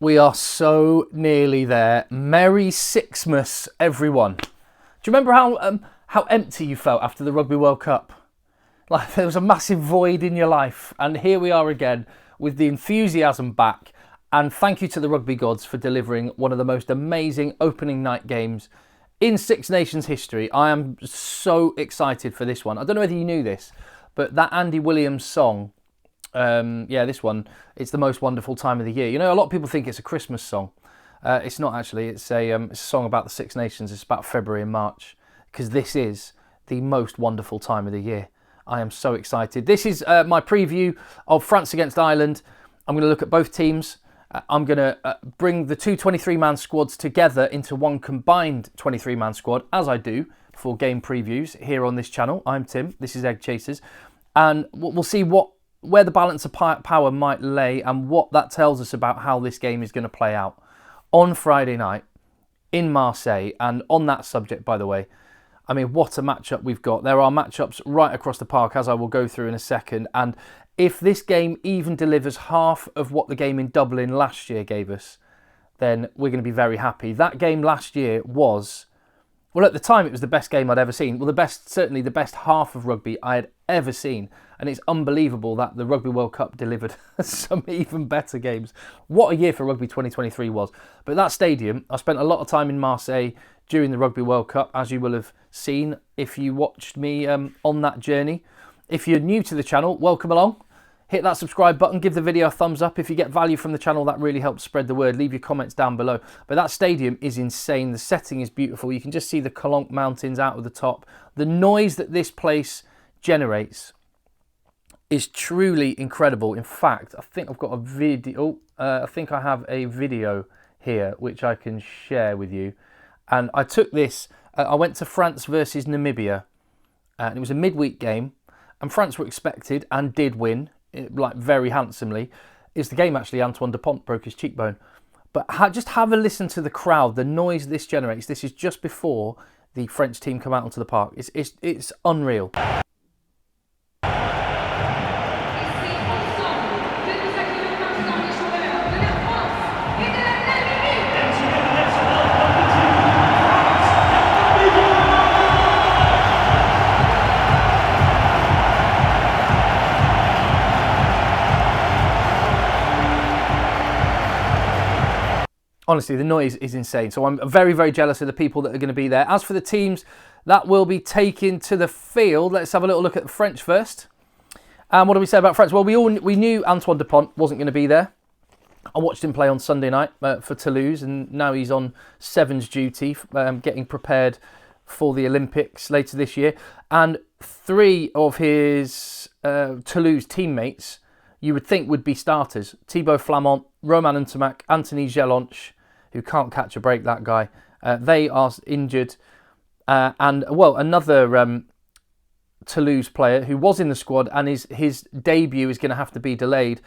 We are so nearly there. Merry Sixmas, everyone. Do you remember how empty you felt after the Rugby World Cup? Like there was a massive void in your life, and here we are again with the enthusiasm back. And thank you to the rugby gods for delivering one of the most amazing opening night games in Six Nations history. I am so excited for this one. I don't know whether you knew this, but that Andy Williams song, this one, it's the most wonderful time of the year. You know, a lot of people think it's a Christmas song. It's not actually. It's a song about the Six Nations. It's about February and March, because this is the most wonderful time of the year. I am so excited. This is my preview of France against Ireland. I'm going to look at both teams. I'm going to bring the two 23-man squads together into one combined 23-man squad, as I do for game previews here on this channel. I'm Tim. This is Egg Chasers. And we'll see where the balance of power might lay and what that tells us about how this game is going to play out on Friday night in Marseille. And on that subject, by the way, I mean, what a matchup we've got. There are matchups right across the park, as I will go through in a second. And if this game even delivers half of what the game in Dublin last year gave us, then we're going to be very happy. That game last year was, well, at the time, it was the best game I'd ever seen. Well, certainly the best half of rugby I had ever seen. And it's unbelievable that the Rugby World Cup delivered some even better games. What a year for Rugby 2023 was. But that stadium, I spent a lot of time in Marseille during the Rugby World Cup, as you will have seen if you watched me on that journey. If you're new to the channel, welcome along. Hit that subscribe button, give the video a thumbs up. If you get value from the channel, that really helps spread the word. Leave your comments down below. But that stadium is insane. The setting is beautiful. You can just see the Calanque Mountains out of the top. The noise that this place generates is truly incredible. In fact, I think I've got a video. I think I have a video here which I can share with you. And I took this. I went to France versus Namibia, and it was a midweek game. And France were expected and did win, like very handsomely. It's the game actually Antoine Dupont broke his cheekbone. But just have a listen to the crowd, the noise this generates. This is just before the French team come out onto the park. It's unreal. Honestly, the noise is insane. So I'm very, very jealous of the people that are going to be there. As for the teams that will be taken to the field, let's have a little look at the French first. And what do we say about France? Well, we knew Antoine Dupont wasn't going to be there. I watched him play on Sunday night for Toulouse, and now he's on sevens duty, getting prepared for the Olympics later this year. And three of his Toulouse teammates you would think would be starters. Thibaut Flamand, Romain Ntamack, Anthony Gelonche, who can't catch a break, that guy. They are injured. And, well, another Toulouse player who was in the squad and his debut is going to have to be delayed.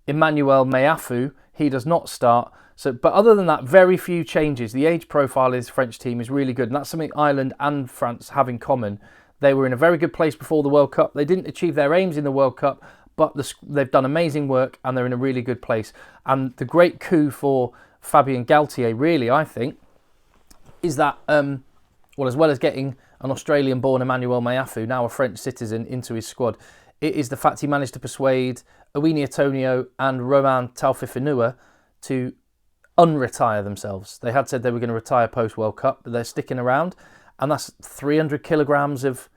Emmanuel Meafou, he does not start. But other than that, very few changes. The age profile of this French team is really good. And that's something Ireland and France have in common. They were in a very good place before the World Cup. They didn't achieve their aims in the World Cup, but they've done amazing work and they're in a really good place. And the great coup for Fabien Galthié, really, I think, is that, as well as getting an Australian-born Emmanuel Meafou, now a French citizen, into his squad, it is the fact he managed to persuade Owini Atonio and Romain Taufifenua to unretire themselves. They had said they were going to retire post-World Cup, but they're sticking around. And that's 300 kilograms of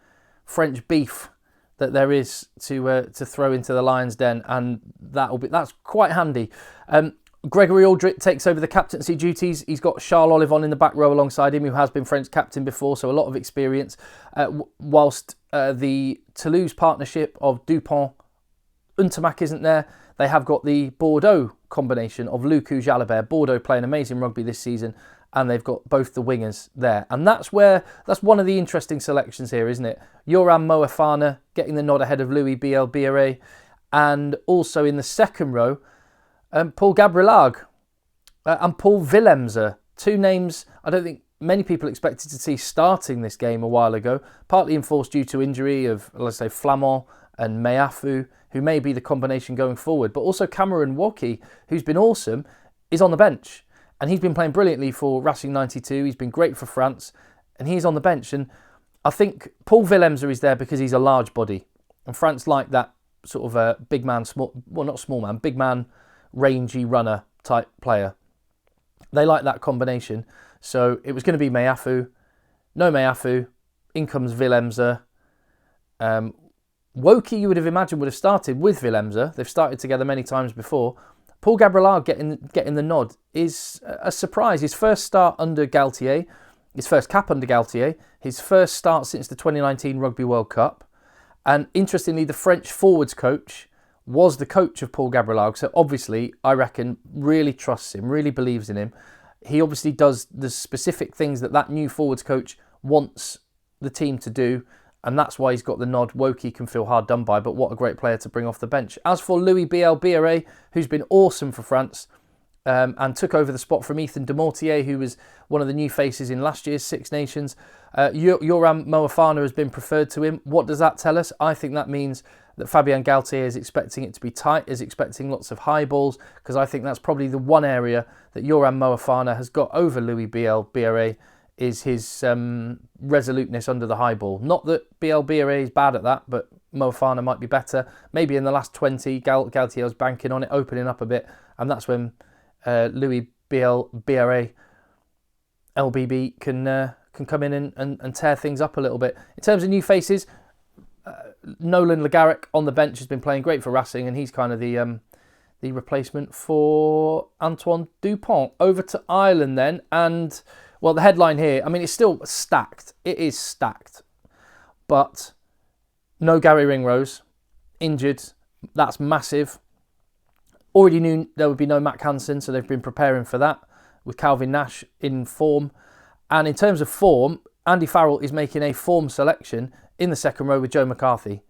French beef that there is to throw into the Lions' Den, and that's quite handy. Gregory Aldrit takes over the captaincy duties. He's got Charles Olivon in the back row alongside him, who has been French captain before, so a lot of experience. Whilst the Toulouse partnership of Dupont, Ntamack isn't there, they have got the Bordeaux combination of Luku Jalabert. Bordeaux playing amazing rugby this season, and they've got both the wingers there. And that's one of the interesting selections here, isn't it? Yoram Moefana getting the nod ahead of Louis Biel-Biarré. And also in the second row, Paul Gabrielague and Paul Willemse. Two names I don't think many people expected to see starting this game a while ago, partly enforced due to injury of, let's say, Flamand and Meafou, who may be the combination going forward. But also Cameron Woki, who's been awesome is on the bench. And he's been playing brilliantly for Racing 92. He's been great for France. And he's on the bench. And I think Paul Willemser is there because he's a large body. And France like that sort of a big man, not small man, big man, rangy runner type player. They like that combination. So it was going to be Meafu. No Meafu. In comes Willemser. Woki, you would have imagined, would have started with Willemser. They've started together many times before. Paul Gabriel getting the nod is a surprise. His first start under Galtier, his first cap under Galtier, his first start since the 2019 Rugby World Cup. And interestingly, the French forwards coach was the coach of Paul Gabriel. So obviously, I reckon, really trusts him, really believes in him. He obviously does the specific things that new forwards coach wants the team to do. And that's why he's got the nod. Woki can feel hard done by, but what a great player to bring off the bench. As for Louis Biel-Biarré, who's been awesome for France and took over the spot from Ethan Demortier, who was one of the new faces in last year's Six Nations. Yoram Moefana has been preferred to him. What does that tell us? I think that means that Fabien Galtier is expecting it to be tight, is expecting lots of high balls, because I think that's probably the one area that Yoram Moefana has got over Louis Biel-Biarré, is his resoluteness under the high ball. Not that Biel-Biarré is bad at that, but Moefana might be better. Maybe in the last 20, Galtier was banking on it, opening up a bit, and that's when Louis Biel-Biarré, LBB, can come in and tear things up a little bit. In terms of new faces, Nolan Le Garrec on the bench has been playing great for Racing, and he's kind of the replacement for Antoine Dupont. Over to Ireland then, and well, the headline here, I mean, it's still stacked. It is stacked. But no Gary Ringrose. Injured. That's massive. Already knew there would be no Matt Hansen, so they've been preparing for that with Calvin Nash in form. And in terms of form, Andy Farrell is making a form selection in the second row with Joe McCarthy.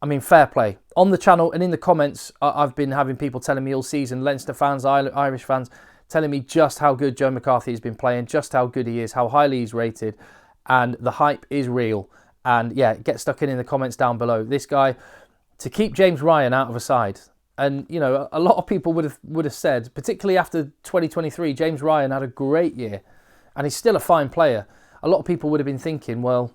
I mean, fair play. On the channel and in the comments, I've been having people telling me all season, Leinster fans, Irish fans, telling me just how good Joe McCarthy has been playing, just how good he is, how highly he's rated, and the hype is real. And yeah, get stuck in the comments down below. This guy, to keep James Ryan out of a side, and you know, a lot of people would have said, particularly after 2023, James Ryan had a great year, and he's still a fine player. A lot of people would have been thinking, well,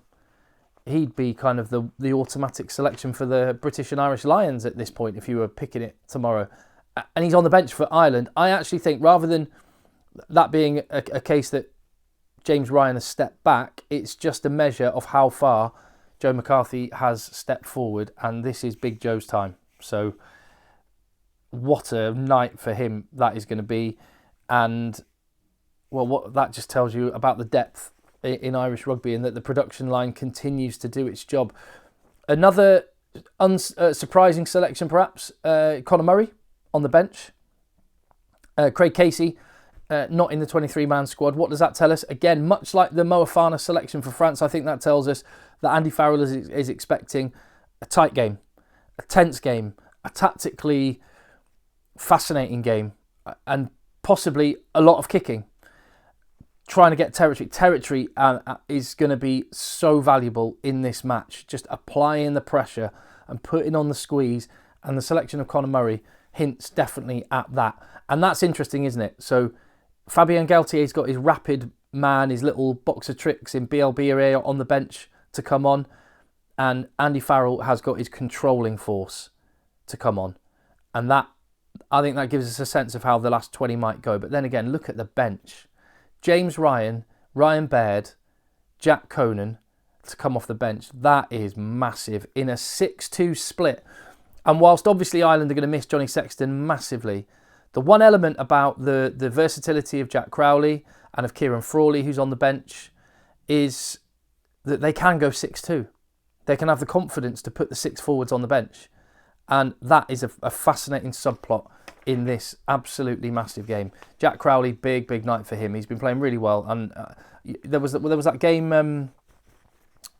he'd be kind of the automatic selection for the British and Irish Lions at this point if you were picking it tomorrow. And he's on the bench for Ireland. I actually think rather than that being a case that James Ryan has stepped back, it's just a measure of how far Joe McCarthy has stepped forward, and this is Big Joe's time. So what a night for him that is going to be. And well, what that just tells you about the depth in Irish rugby, and that the production line continues to do its job. Another surprising selection perhaps, Conor Murray on the bench. Craig Casey not in the 23-man squad. What does that tell us? Again, much like the Moefana selection for France, I think that tells us that Andy Farrell is expecting a tight game, a tense game, a tactically fascinating game, and possibly a lot of kicking. Trying to get territory. Territory is going to be so valuable in this match. Just applying the pressure and putting on the squeeze. And the selection of Conor Murray hints definitely at that. And that's interesting, isn't it? So Fabien Galtier's got his rapid man, his little box of tricks in Biel-Biarré on the bench to come on. And Andy Farrell has got his controlling force to come on. And that, I think that gives us a sense of how the last 20 might go. But then again, look at the bench. James Ryan, Ryan Baird, Jack Conan to come off the bench. That is massive in a 6-2 split. And whilst obviously Ireland are going to miss Johnny Sexton massively, the one element about the versatility of Jack Crowley and of Kieran Frawley, who's on the bench, is that they can go 6-2. They can have the confidence to put the six forwards on the bench. And that is a fascinating subplot in this absolutely massive game. Jack Crowley, big night for him. He's been playing really well. And there was that game,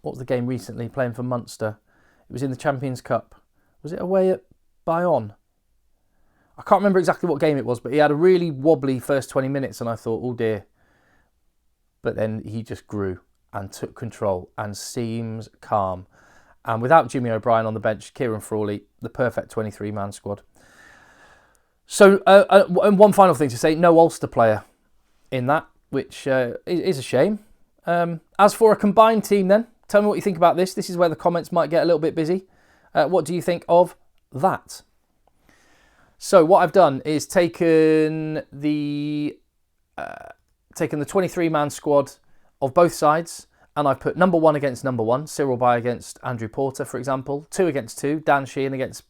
what was the game recently, playing for Munster? It was in the Champions Cup. Was it away at Bayonne? I can't remember exactly what game it was, but he had a really wobbly first 20 minutes and I thought, oh dear. But then he just grew and took control and seems calm. And without Jimmy O'Brien on the bench, Kieran Frawley, the perfect 23-man squad. So, and one final thing to say, no Ulster player in that, which is a shame. As for a combined team then, tell me what you think about this. This is where the comments might get a little bit busy. What do you think of that? So what I've done is taken the 23-man squad of both sides, and I've put number 1 against number 1, Cyril Bay against Andrew Porter, for example, 2 against 2, Dan Sheehan against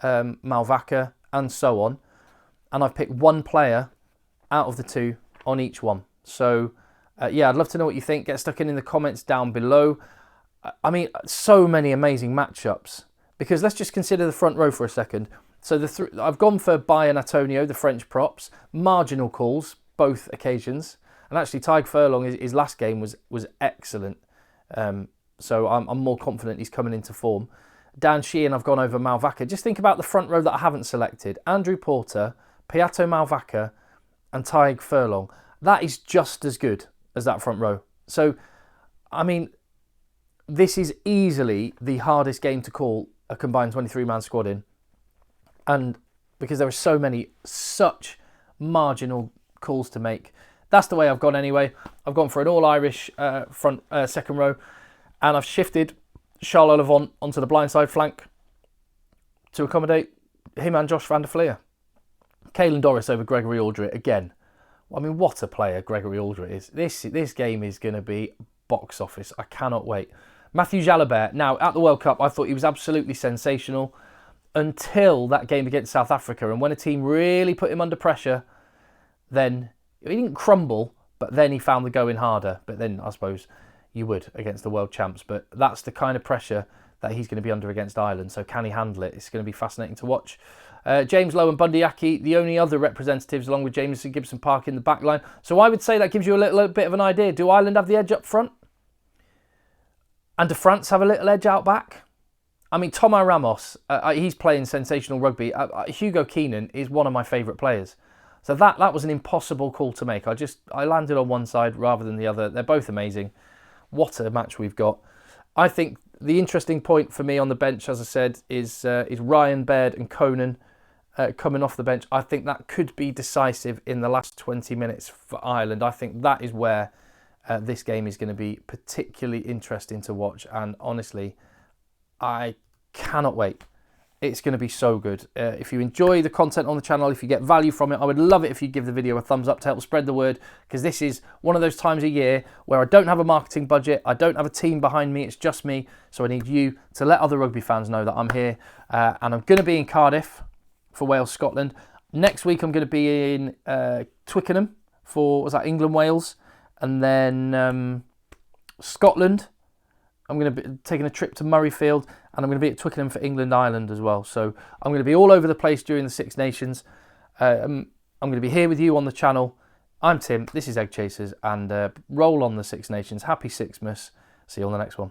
Malvaca, and so on. And I've picked one player out of the 2 on each one. So, yeah, I'd love to know what you think. Get stuck in the comments down below. I mean, so many amazing matchups. Because let's just consider the front row for a second. So I've gone for Bay and Antonio, the French props. Marginal calls, both occasions. And actually, Tadhg Furlong, his last game was excellent. So I'm more confident he's coming into form. Dan Sheehan, I've gone over Malvaca. Just think about the front row that I haven't selected. Andrew Porter, Piato Malvaca, and Tadhg Furlong. That is just as good as that front row. So, I mean, this is easily the hardest game to call a combined 23-man squad in. And because there are so many, such marginal calls to make. That's the way I've gone anyway. I've gone for an all-Irish second row. And I've shifted Charles Ollivant onto the blindside flank to accommodate him and Josh van der Fleer. Caelan Doris over Gregory Aldrit again. I mean, what a player Gregory Aldrit is. This game is going to be box office. I cannot wait. Matthew Jalabert. Now, at the World Cup, I thought he was absolutely sensational until that game against South Africa. And when a team really put him under pressure, then he didn't crumble, but then he found the going harder. But then, I suppose, you would against the world champs. But that's the kind of pressure that he's going to be under against Ireland. So can he handle it? It's going to be fascinating to watch. James Lowe and Bundy Aki, the only other representatives, along with Jamieson Gibson Park in the back line. So I would say that gives you a little bit of an idea. Do Ireland have the edge up front? And do France have a little edge out back? I mean, Tomo Ramos, he's playing sensational rugby. Hugo Keenan is one of my favourite players. So that was an impossible call to make. I landed on one side rather than the other. They're both amazing. What a match we've got. I think the interesting point for me on the bench, as I said, is Ryan, Baird and Conan coming off the bench. I think that could be decisive in the last 20 minutes for Ireland. I think that is where this game is going to be particularly interesting to watch. And honestly, I cannot wait. It's going to be so good. If you enjoy the content on the channel, if you get value from it, I would love it if you give the video a thumbs up to help spread the word, because this is one of those times a year where I don't have a marketing budget, I don't have a team behind me, it's just me, so I need you to let other rugby fans know that I'm here. And I'm going to be in Cardiff for Wales-Scotland. Next week I'm going to be in Twickenham for, England-Wales, and then Scotland. I'm going to be taking a trip to Murrayfield, and I'm going to be at Twickenham for England-Ireland as well. So I'm going to be all over the place during the Six Nations. I'm going to be here with you on the channel. I'm Tim, this is Egg Chasers, and roll on the Six Nations. Happy Sixmas. See you on the next one.